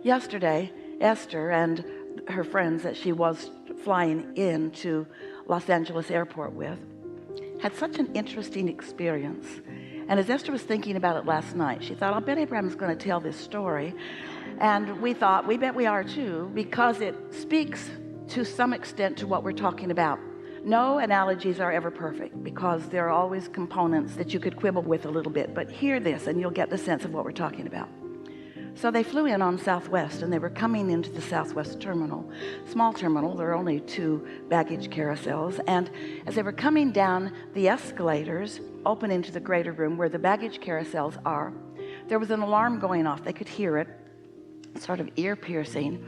Yesterday, Esther and her friends that she was flying into Los Angeles airport with had such an interesting experience. And as Esther was thinking about it last night, she thought, I'll bet Abraham's going to tell this story. And we thought, we bet we are too, because it speaks to some extent to what we're talking about. No analogies are ever perfect, because there are always components that you could quibble with a little bit. But hear this and you'll get the sense of what we're talking about. So they flew in on Southwest, and they were coming into the Southwest terminal. Small terminal, there are only 2 baggage carousels. And as they were coming down the escalators, open into the greater room where the baggage carousels are, there was an alarm going off. They could hear it, sort of ear-piercing.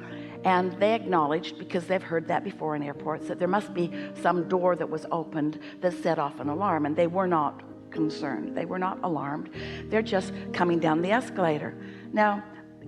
And they acknowledged, because they've heard that before in airports, that there must be some door that was opened that set off an alarm. And they were not concerned. They were not alarmed. They're just coming down the escalator. Now,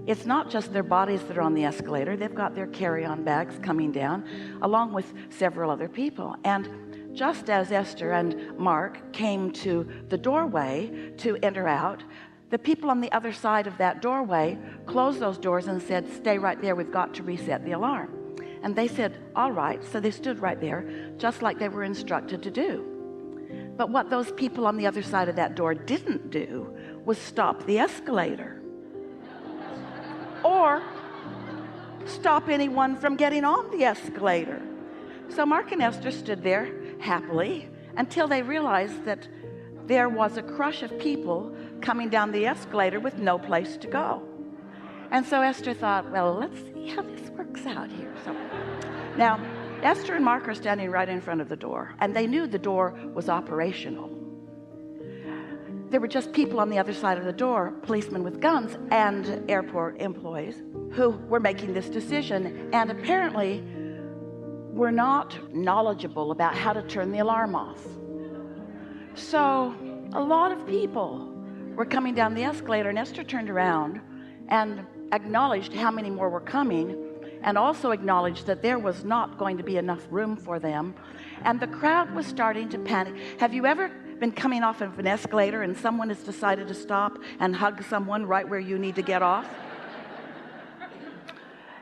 it's not just their bodies that are on the escalator. They've got their carry-on bags coming down, along with several other people. And just as Esther and Mark came to the doorway to enter out, the people on the other side of that doorway closed those doors and said, stay right there, we've got to reset the alarm. And they said, all right. So they stood right there, just like they were instructed to do. But what those people on the other side of that door didn't do was stop the escalator, or stop anyone from getting on the escalator. So Mark and Esther stood there happily until they realized that there was a crush of people coming down the escalator with no place to go. And so Esther thought, well, let's see how this works out here. So now Esther and Mark are standing right in front of the door, and they knew the door was operational. There were just people on the other side of the door, policemen with guns and airport employees, who were making this decision, and apparently were not knowledgeable about how to turn the alarm off. So a lot of people were coming down the escalator, and Esther turned around and acknowledged how many more were coming, and also acknowledged that there was not going to be enough room for them, and the crowd was starting to panic. Have you ever been coming off of an escalator and someone has decided to stop and hug someone right where you need to get off?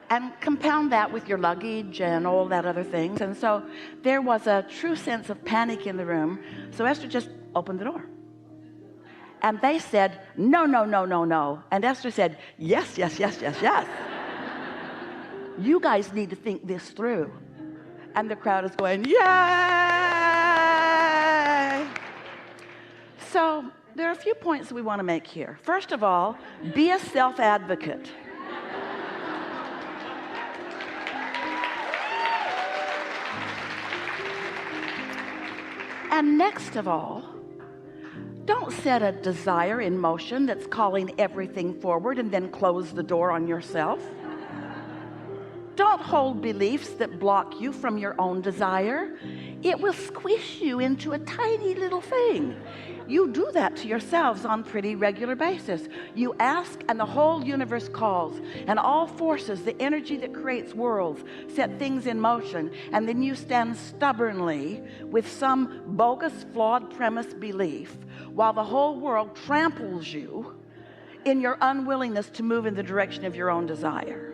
And compound that with your luggage and all that other things. And so there was a true sense of panic in the room. So Esther just opened the door. And they said, no, no, no, no, no. And Esther said, yes, yes, yes, yes, yes. You guys need to think this through. And the crowd is going, yay! So there are a few points we want to make here. First of all, be a self-advocate. And next of all, don't set a desire in motion that's calling everything forward and then close the door on yourself. Don't hold beliefs that block you from your own desire. It will squish you into a tiny little thing. You do that to yourselves on pretty regular basis. You ask and the whole universe calls, and all forces, the energy that creates worlds, set things in motion, and then you stand stubbornly with some bogus, flawed premise belief while the whole world tramples you in your unwillingness to move in the direction of your own desire.